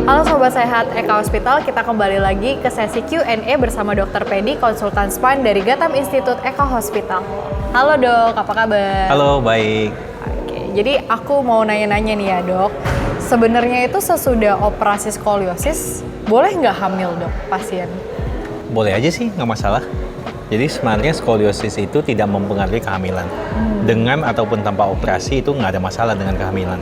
Halo Sobat Sehat Eka Hospital, kita kembali lagi ke sesi Q&A bersama Dr. Pedi, konsultan spine dari Gatam Institute Eka Hospital. Halo dok, apa kabar? Halo, baik. Oke, jadi aku mau nanya-nanya nih ya dok. Sebenarnya itu sesudah operasi skoliosis, boleh nggak hamil dok pasien? Boleh aja sih, nggak masalah. Jadi sebenarnya skoliosis itu tidak mempengaruhi kehamilan. Dengan ataupun tanpa operasi itu nggak ada masalah dengan kehamilan.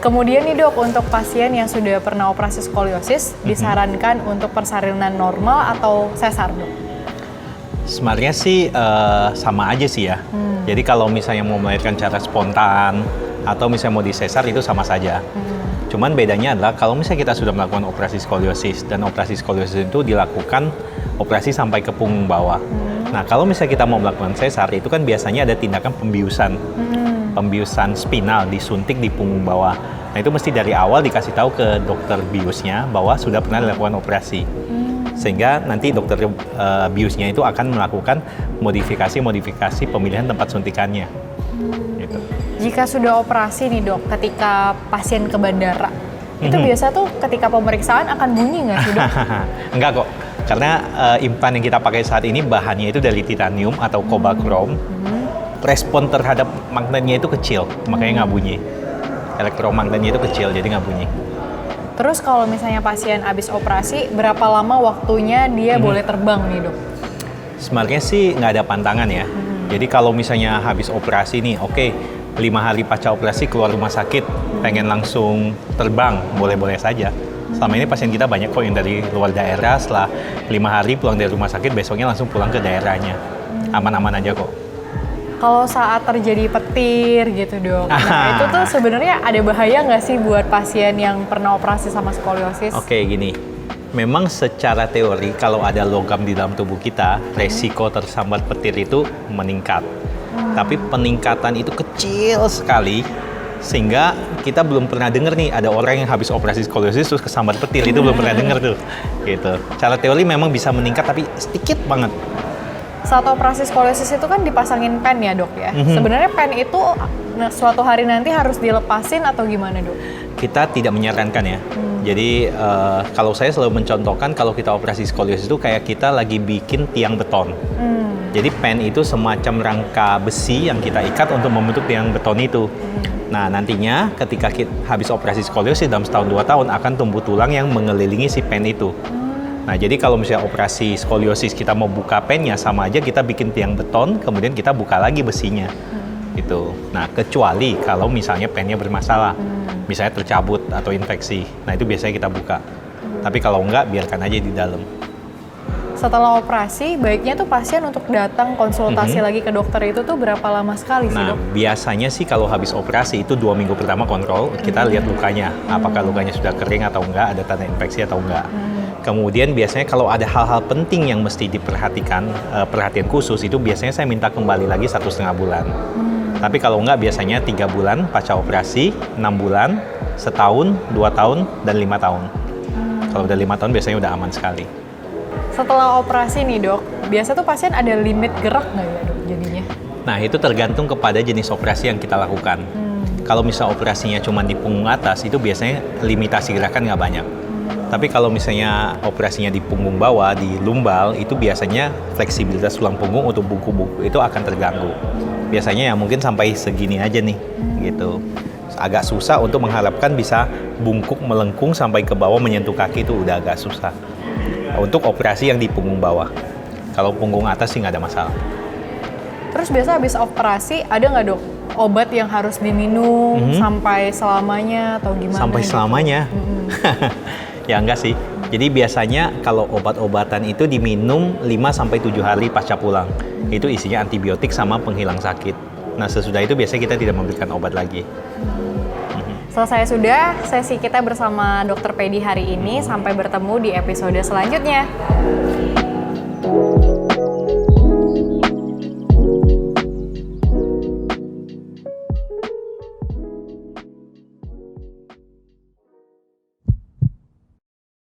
Kemudian nih dok, untuk pasien yang sudah pernah operasi skoliosis, disarankan untuk persalinan normal atau sesar dok? Sebenarnya sih sama aja sih ya. Jadi kalau misalnya mau melahirkan cara spontan atau misalnya mau disesar itu sama saja. Cuman bedanya adalah kalau misalnya kita sudah melakukan operasi skoliosis dan operasi skoliosis itu dilakukan operasi sampai ke punggung bawah. Nah kalau misalnya kita mau melakukan sesar itu kan biasanya ada tindakan pembiusan. Pembiusan spinal disuntik di punggung bawah. Nah itu mesti dari awal dikasih tahu ke dokter biusnya bahwa sudah pernah dilakukan operasi. Sehingga nanti dokter biusnya itu akan melakukan modifikasi pemilihan tempat suntikannya. Gitu. Jika sudah operasi nih dok, ketika pasien ke bandara, itu biasa tuh ketika pemeriksaan akan bunyi nggak sih dok? Enggak kok, karena implan yang kita pakai saat ini bahannya itu dari titanium atau cobalt chrome. Respon terhadap magnetnya itu kecil, makanya nggak bunyi. Elektromagnetnya itu kecil, jadi nggak bunyi. Terus kalau misalnya pasien habis operasi, berapa lama waktunya dia boleh terbang nih dok? Sebenarnya sih nggak ada pantangan ya. Jadi kalau misalnya habis operasi nih, oke, 5 hari pasca operasi keluar rumah sakit, pengen langsung terbang, boleh-boleh saja. Selama ini pasien kita banyak kok yang dari luar daerah, setelah 5 hari pulang dari rumah sakit, besoknya langsung pulang ke daerahnya. Aman-aman aja kok. Kalau saat terjadi petir gitu dok, nah itu tuh sebenarnya ada bahaya nggak sih buat pasien yang pernah operasi sama skoliosis? Oke, gini. Memang secara teori kalau ada logam di dalam tubuh kita, resiko tersambar petir itu meningkat. Tapi peningkatan itu kecil sekali, sehingga kita belum pernah dengar nih ada orang yang habis operasi skoliosis terus kesambar petir, itu belum pernah dengar tuh. Gitu. Secara teori memang bisa meningkat tapi sedikit banget. Saat operasi skoliosis itu kan dipasangin pen ya dok ya. Sebenarnya pen itu suatu hari nanti harus dilepasin atau gimana dok? Kita tidak menyarankan ya. Jadi kalau saya selalu mencontohkan kalau kita operasi skoliosis itu kayak kita lagi bikin tiang beton. Jadi pen itu semacam rangka besi yang kita ikat untuk membentuk tiang beton itu. Nah nantinya ketika kita habis operasi skoliosis dalam setahun 2 tahun akan tumbuh tulang yang mengelilingi si pen itu. Nah, jadi kalau misalnya operasi skoliosis kita mau buka pennya, sama aja kita bikin tiang beton, kemudian kita buka lagi besinya. Gitu. Nah, kecuali kalau misalnya pennya bermasalah, misalnya tercabut atau infeksi. Nah, itu biasanya kita buka. Tapi kalau enggak, biarkan aja di dalam. Setelah operasi, baiknya tuh pasien untuk datang konsultasi lagi ke dokter itu tuh berapa lama sekali sih dok? Nah, biasanya sih kalau habis operasi itu 2 minggu pertama kontrol, kita lihat lukanya. Apakah lukanya sudah kering atau enggak, ada tanda infeksi atau enggak. Kemudian biasanya kalau ada hal-hal penting yang mesti diperhatikan, perhatian khusus itu biasanya saya minta kembali lagi 1,5 bulan. Tapi kalau enggak biasanya 3 bulan pasca operasi, 6 bulan, setahun, 2 tahun, dan 5 tahun. Kalau udah 5 tahun biasanya udah aman sekali. Setelah operasi nih dok, biasa tuh pasien ada limit gerak nggak ya dok jadinya? Nah itu tergantung kepada jenis operasi yang kita lakukan. Kalau misal operasinya cuma di punggung atas, itu biasanya limitasi gerakan nggak banyak. Tapi kalau misalnya operasinya di punggung bawah, di lumbal, itu biasanya fleksibilitas tulang punggung untuk buku-buku itu akan terganggu. Biasanya ya mungkin sampai segini aja nih, gitu. Agak susah untuk mengharapkan bisa bungkuk melengkung sampai ke bawah menyentuh kaki itu udah agak susah. Untuk operasi yang di punggung bawah. Kalau punggung atas sih nggak ada masalah. Terus biasa habis operasi ada nggak dok obat yang harus diminum sampai selamanya atau gimana? Sampai gitu? Selamanya? Ya enggak sih. Jadi biasanya kalau obat-obatan itu diminum 5-7 hari pasca pulang. Itu isinya antibiotik sama penghilang sakit. Nah sesudah itu biasanya kita tidak memberikan obat lagi. Selesai sudah sesi kita bersama Dr. Pedi hari ini. Sampai bertemu di episode selanjutnya.